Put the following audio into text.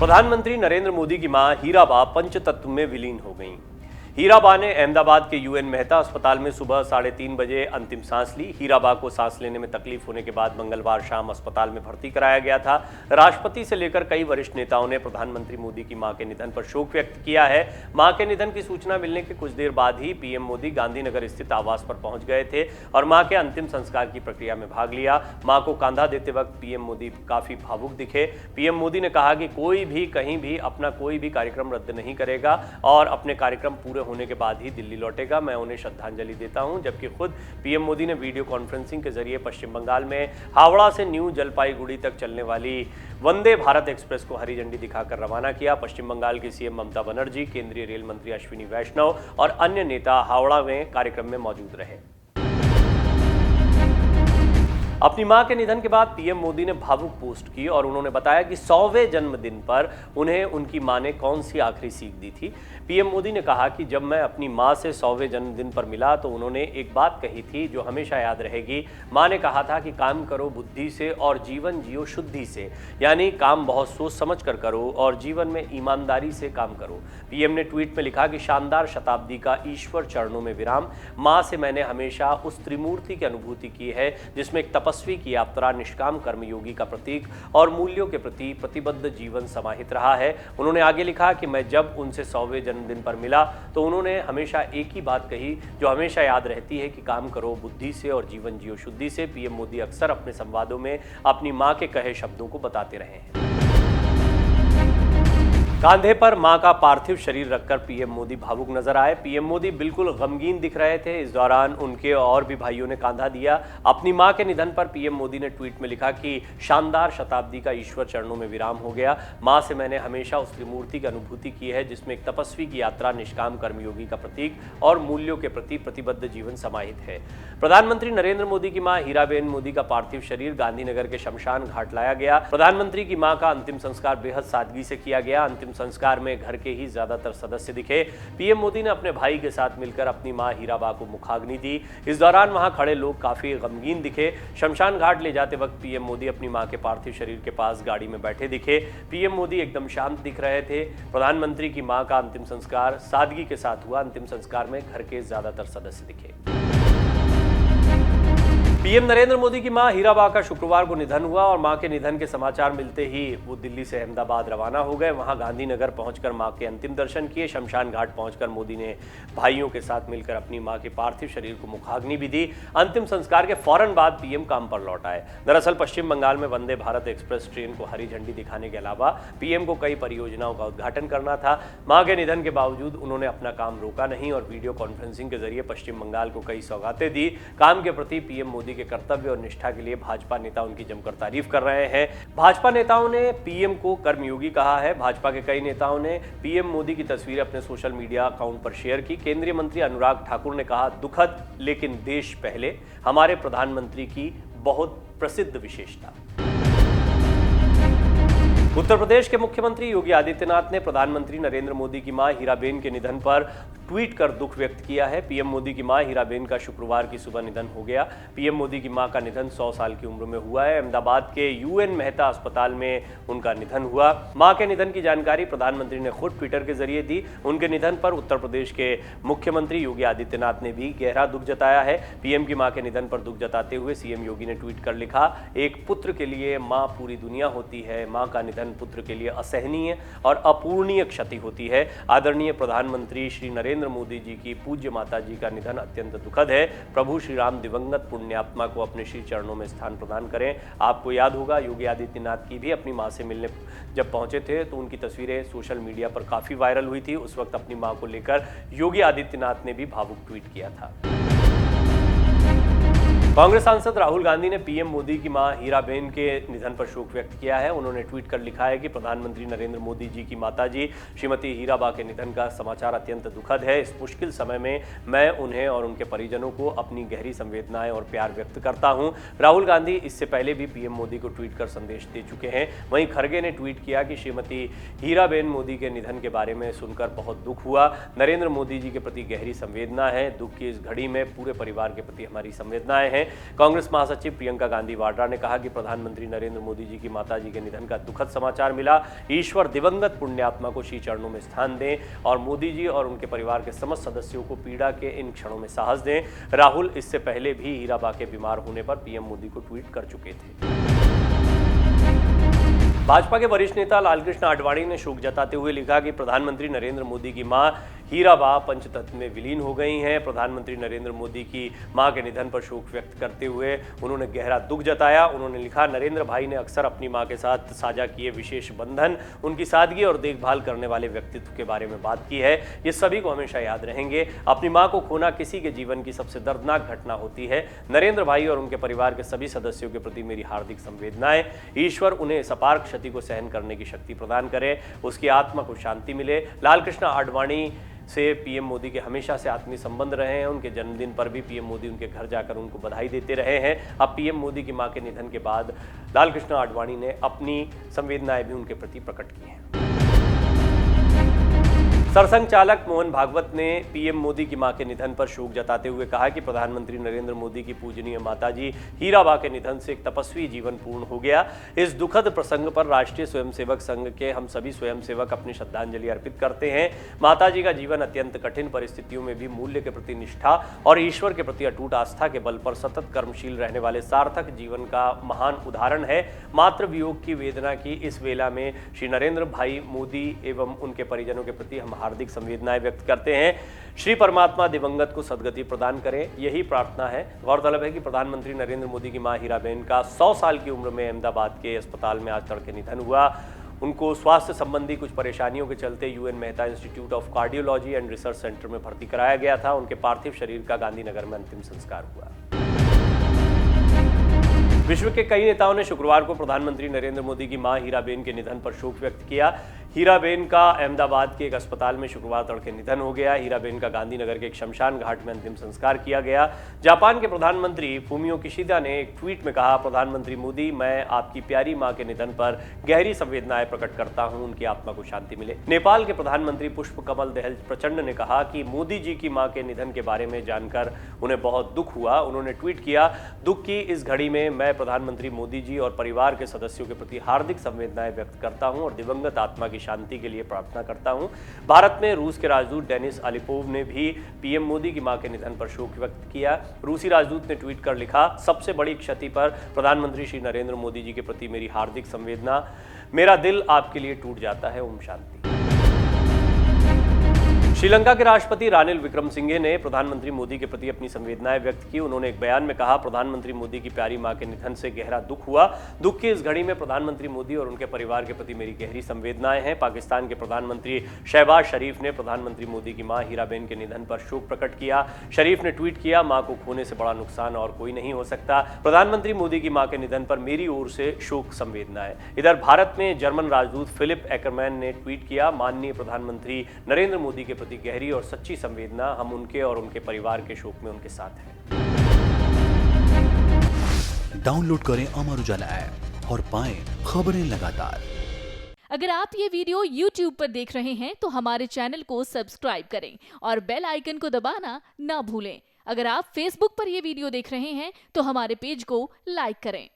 प्रधानमंत्री नरेंद्र मोदी की मां हीराबा पंचतत्व में विलीन हो गईं। हीराबा ने अहमदाबाद के यूएन मेहता अस्पताल में सुबह 3:30 बजे अंतिम सांस ली। हीराबा को सांस लेने में तकलीफ होने के बाद मंगलवार शाम अस्पताल में भर्ती कराया गया था। राष्ट्रपति से लेकर कई वरिष्ठ नेताओं ने प्रधानमंत्री मोदी की मां के निधन पर शोक व्यक्त किया है। मां के निधन की सूचना मिलने के कुछ देर बाद ही पीएम मोदी गांधीनगर स्थित आवास पर पहुंच गए थे और मां के अंतिम संस्कार की प्रक्रिया में भाग लिया। मां को कंधा देते वक्त पीएम मोदी काफी भावुक दिखे। पीएम मोदी ने कहा कि कोई भी कहीं भी अपना कोई भी कार्यक्रम रद्द नहीं करेगा और अपने कार्यक्रम पूरे होने के बाद ही दिल्ली लौटेगा। मैं उन्हें श्रद्धांजलि देता हूं। जबकि खुद पीएम मोदी ने वीडियो कॉन्फ्रेंसिंग के जरिए पश्चिम बंगाल में हावड़ा से न्यू जलपाईगुड़ी तक चलने वाली वंदे भारत एक्सप्रेस को हरी झंडी दिखाकर रवाना किया। पश्चिम बंगाल की सीएम ममता बनर्जी, केंद्रीय रेल मंत्री अश्विनी वैष्णव और अन्य नेता हावड़ा में कार्यक्रम में मौजूद रहे। अपनी मां के निधन के बाद पीएम मोदी ने भावुक पोस्ट की और उन्होंने बताया कि 100वें जन्मदिन पर उन्हें उनकी मां ने कौन सी आखिरी सीख दी थी। पीएम मोदी ने कहा कि जब मैं अपनी मां से 100वें जन्मदिन पर मिला तो उन्होंने एक बात कही थी जो हमेशा याद रहेगी। मां ने कहा था कि काम करो बुद्धि से और जीवन जियो शुद्धि से, यानी काम बहुत सोच समझ कर करो और जीवन में ईमानदारी से काम करो। पीएम ने ट्वीट में लिखा कि शानदार शताब्दी का ईश्वर चरणों में विराम। मां से मैंने हमेशा उस त्रिमूर्ति की अनुभूति की है जिसमें एक तपस्वी की यात्रा, निष्काम कर्मयोगी का प्रतीक और मूल्यों के प्रति प्रतिबद्ध जीवन समाहित रहा है। उन्होंने आगे लिखा कि मैं जब उनसे 100वें जन्मदिन पर मिला तो उन्होंने हमेशा एक ही बात कही जो हमेशा याद रहती है कि काम करो बुद्धि से और जीवन जियो शुद्धि से। पीएम मोदी अक्सर अपने संवादों में अपनी मां के कहे शब्दों को बताते रहे हैं। कांधे पर मां का पार्थिव शरीर रखकर पीएम मोदी भावुक नजर आए। पीएम मोदी बिल्कुल गमगीन दिख रहे थे। इस दौरान उनके और भी भाइयों ने कांधा दिया। अपनी मां के निधन पर पीएम मोदी ने ट्वीट में लिखा कि शानदार शताब्दी का ईश्वर चरणों में विराम हो गया। मां से मैंने हमेशा उस त्रिमूर्ति की अनुभूति की है जिसमें एक तपस्वी की यात्रा, निष्काम कर्मयोगी का प्रतीक और मूल्यों के प्रति प्रतिबद्ध जीवन समाहित है। प्रधानमंत्री नरेंद्र मोदी की मां हीराबेन मोदी का पार्थिव शरीर गांधीनगर के शमशान घाट लाया गया। प्रधानमंत्री की मां का अंतिम संस्कार बेहद सादगी से किया गया। अंतिम संस्कार में घर के ही ज्यादातर सदस्य दिखे। पीएम मोदी ने अपने भाई के साथ मिलकर अपनी मां हीराबा को मुखाग्नि दी। इस दौरान वहां खड़े लोग काफी गमगीन दिखे। शमशान घाट ले जाते वक्त पीएम मोदी अपनी मां के पार्थिव शरीर के पास गाड़ी में बैठे दिखे। पीएम मोदी एकदम शांत दिख रहे थे। प्रधानमंत्री की मां का अंतिम संस्कार सादगी के साथ हुआ। अंतिम संस्कार में घर के ज्यादातर सदस्य दिखे। पीएम नरेंद्र मोदी की मां हीराबा का शुक्रवार को निधन हुआ और मां के निधन के समाचार मिलते ही वो दिल्ली से अहमदाबाद रवाना हो गए। वहां गांधीनगर पहुंचकर मां के अंतिम दर्शन किए। शमशान घाट पहुंचकर मोदी ने भाइयों के साथ मिलकर अपनी मां के पार्थिव शरीर को मुखाग्नि भी दी। अंतिम संस्कार के फौरन बाद पीएम काम पर लौट आए। दरअसल पश्चिम बंगाल में वंदे भारत एक्सप्रेस ट्रेन को हरी झंडी दिखाने के अलावा पीएम को कई परियोजनाओं का उद्घाटन करना था। मां के निधन के बावजूद उन्होंने अपना काम रोका नहीं और वीडियो कॉन्फ्रेंसिंग के जरिए पश्चिम बंगाल को कई सौगातें दी। काम के प्रति पीएम मोदी के कर्तव्य और निष्ठा के लिए भाजपा नेता उनकी जमकर तारीफ कर रहे हैं। भाजपा नेताओं ने पीएम को कर्मयोगी कहा है। भाजपा के कई नेताओं ने पीएम मोदी की तस्वीर अपने सोशल मीडिया अकाउंट पर शेयर की। केंद्रीय मंत्री अनुराग ठाकुर ने कहा, दुखद लेकिन देश पहले, हमारे प्रधानमंत्री की बहुत प्रसिद्ध विशेषता। उत्तर प्रदेश के मुख्यमंत्री योगी आदित्यनाथ ने प्रधानमंत्री नरेंद्र मोदी की मां हीराबेन के निधन पर ट्वीट कर दुख व्यक्त किया है। पीएम मोदी की मां हीराबेन का शुक्रवार की सुबह निधन हो गया। पीएम मोदी की मां का निधन 100 साल की उम्र में हुआ है। अहमदाबाद के यूएन मेहता अस्पताल में उनका निधन हुआ। मां के निधन की जानकारी प्रधानमंत्री ने खुद ट्विटर के जरिए दी। उनके निधन पर उत्तर प्रदेश के मुख्यमंत्री योगी आदित्यनाथ ने भी गहरा दुख जताया है। पीएम की मां के निधन पर दुख जताते हुए सीएम योगी ने ट्वीट कर लिखा, एक पुत्र के लिए मां पूरी दुनिया होती है। मां का निधन पुत्र के लिए असहनीय और अपूरणीय क्षति होती है। आदरणीय प्रधानमंत्री श्री नरेंद्र मोदी जी की पूज्य माता जी का निधन अत्यंत दुखद है। प्रभु श्री राम दिवंगत पुण्यात्मा को अपने श्री चरणों में स्थान प्रदान करें। आपको याद होगा योगी आदित्यनाथ की भी अपनी मां से मिलने जब पहुंचे थे तो उनकी तस्वीरें सोशल मीडिया पर काफी वायरल हुई थी। उस वक्त अपनी मां को लेकर योगी आदित्यनाथ ने भी भावुक ट्वीट किया था। कांग्रेस सांसद राहुल गांधी ने पीएम मोदी की मां हीराबेन के निधन पर शोक व्यक्त किया है। उन्होंने ट्वीट कर लिखा है कि प्रधानमंत्री नरेंद्र मोदी जी की माताजी श्रीमती हीराबा के निधन का समाचार अत्यंत दुखद है। इस मुश्किल समय में मैं उन्हें और उनके परिजनों को अपनी गहरी संवेदनाएं और प्यार व्यक्त करता हूं। राहुल गांधी इससे पहले भी पीएम मोदी को ट्वीट कर संदेश दे चुके हैं। वहीं खरगे ने ट्वीट किया कि श्रीमती हीराबेन मोदी के निधन के बारे में सुनकर बहुत दुख हुआ। नरेंद्र मोदी जी के प्रति गहरी संवेदना है। दुख की इस घड़ी में पूरे परिवार के प्रति हमारी संवेदनाएं हैं। हैं। कांग्रेस महासचिव प्रियंका गांधी वाड्रा ने कहा कि प्रधानमंत्री नरेंद्र मोदी जी की माताजी के निधन का दुखद समाचार मिला। ईश्वर दिवंगत पुण्यात्मा को श्री चरणों में स्थान दें और मोदी जी और उनके परिवार के समस्त सदस्यों को पीड़ा के इन क्षणों में साहस दें। राहुल इससे पहले भी हीराबा के बीमार होने पर पीएम मोदी को ट्वीट कर चुके थे। भाजपा के वरिष्ठ नेता लालकृष्ण आडवाणी ने शोक जताते हुए लिखा कि प्रधानमंत्री नरेंद्र मोदी की मां हीराबा पंचतत्व में विलीन हो गई हैं। प्रधानमंत्री नरेंद्र मोदी की मां के निधन पर शोक व्यक्त करते हुए उन्होंने गहरा दुख जताया। उन्होंने लिखा, नरेंद्र भाई ने अक्सर अपनी मां के साथ साझा किए विशेष बंधन, उनकी सादगी और देखभाल करने वाले व्यक्तित्व के बारे में बात की है। ये सभी को हमेशा याद रहेंगे। अपनी मां को खोना किसी के जीवन की सबसे दर्दनाक घटना होती है। नरेंद्र भाई और उनके परिवार के सभी सदस्यों के प्रति मेरी हार्दिक संवेदनाएं। ईश्वर उन्हें इस अपार क्षति को सहन करने की शक्ति प्रदान करे, उसकी आत्मा को शांति मिले। लालकृष्ण आडवाणी से पीएम मोदी के हमेशा से आत्मीय संबंध रहे हैं। उनके जन्मदिन पर भी पीएम मोदी उनके घर जाकर उनको बधाई देते रहे हैं। अब पीएम मोदी की मां के निधन के बाद लालकृष्ण आडवाणी ने अपनी संवेदनाएं भी उनके प्रति प्रकट की हैं। सरसंघ चालक मोहन भागवत ने पीएम मोदी की मां के निधन पर शोक जताते हुए कहा कि प्रधानमंत्री नरेंद्र मोदी की पूजनीय माताजी हीराबा के निधन से एक तपस्वी जीवन पूर्ण हो गया। इस दुखद प्रसंग पर राष्ट्रीय स्वयंसेवक संघ के हम सभी स्वयंसेवक अपनी श्रद्धांजलि अर्पित करते हैं। माताजी का जीवन अत्यंत कठिन परिस्थितियों में भी मूल्य के प्रति निष्ठा और ईश्वर के प्रति अटूट आस्था के बल पर सतत कर्मशील रहने वाले सार्थक जीवन का महान उदाहरण है। मातृ वियोग की वेदना की इस वेला में श्री नरेंद्र भाई मोदी एवं उनके परिजनों के प्रति हम हार्दिक संवेदनाएं व्यक्त करते हैं। श्री परमात्मा दिवंगत को सद्गति प्रदान करें, यही प्रार्थना है। गौरतलब है कि प्रधानमंत्री नरेंद्र मोदी की मां हीराबेन का 100 साल की उम्र में अहमदाबाद के अस्पताल में आज तड़के निधन हुआ। उनको स्वास्थ्य संबंधी कुछ परेशानियों के चलते UN Mehta institute of cardiology and research centre में भर्ती कराया गया था। उनके पार्थिव शरीर का गांधीनगर में अंतिम संस्कार हुआ। विश्व के कई नेताओं ने शुक्रवार को प्रधानमंत्री नरेंद्र मोदी की मां हीराबेन के निधन पर शोक व्यक्त किया। हीराबेन का अहमदाबाद के एक अस्पताल में शुक्रवार तड़के निधन हो गया। हीराबेन का गांधीनगर के एक शमशान घाट में अंतिम संस्कार किया गया। जापान के प्रधानमंत्री फूमियो किशिदा ने एक ट्वीट में कहा, प्रधानमंत्री मोदी, मैं आपकी प्यारी मां के निधन पर गहरी संवेदनाएं प्रकट करता हूं, उनकी आत्मा को शांति मिले। नेपाल के प्रधानमंत्री पुष्प कमल दहल प्रचंड ने कहा कि मोदी जी की मां के निधन के बारे में जानकर उन्हें बहुत दुख हुआ। उन्होंने ट्वीट किया, दुख की इस घड़ी में मैं प्रधानमंत्री मोदी जी और परिवार के सदस्यों के प्रति हार्दिक संवेदनाएं व्यक्त करता हूं और दिवंगत आत्मा की शांति के लिए प्रार्थना करता हूं। भारत में रूस के राजदूत डेनिस अलिपोव ने भी पीएम मोदी की मां के निधन पर शोक व्यक्त किया। रूसी राजदूत ने ट्वीट कर लिखा, सबसे बड़ी क्षति पर प्रधानमंत्री श्री नरेंद्र मोदी जी के प्रति मेरी हार्दिक संवेदना, मेरा दिल आपके लिए टूट जाता है, ओम शांति। श्रीलंका के राष्ट्रपति रानिल विक्रमसिंघे ने प्रधानमंत्री मोदी के प्रति अपनी संवेदनाएं व्यक्त की। उन्होंने एक बयान में कहा, प्रधानमंत्री मोदी की प्यारी मां के निधन से गहरा दुख हुआ। दुख की इस घड़ी में प्रधानमंत्री मोदी और उनके परिवार के प्रति मेरी गहरी संवेदनाएं हैं। पाकिस्तान के प्रधानमंत्री शहबाज शरीफ ने प्रधानमंत्री मोदी की मां हीराबेन के निधन पर शोक प्रकट किया। शरीफ ने ट्वीट किया, मां को खोने से बड़ा नुकसान और कोई नहीं हो सकता। प्रधानमंत्री मोदी की मां के निधन पर मेरी ओर से शोक संवेदनाएं। इधर भारत में जर्मन राजदूत फिलिप एकरमैन ने ट्वीट किया, माननीय प्रधानमंत्री नरेंद्र मोदी के प्रति गहरी और सच्ची संवेदना, हम उनके और उनके परिवार के शोक में उनके साथ हैं। डाउनलोड करें अमर उजाला ऐप और पाएं खबरें लगातार। अगर आप ये वीडियो YouTube पर देख रहे हैं तो हमारे चैनल को सब्सक्राइब करें और बेल आइकन को दबाना ना भूलें। अगर आप Facebook पर ये वीडियो देख रहे हैं तो हमारे पेज को लाइक करें।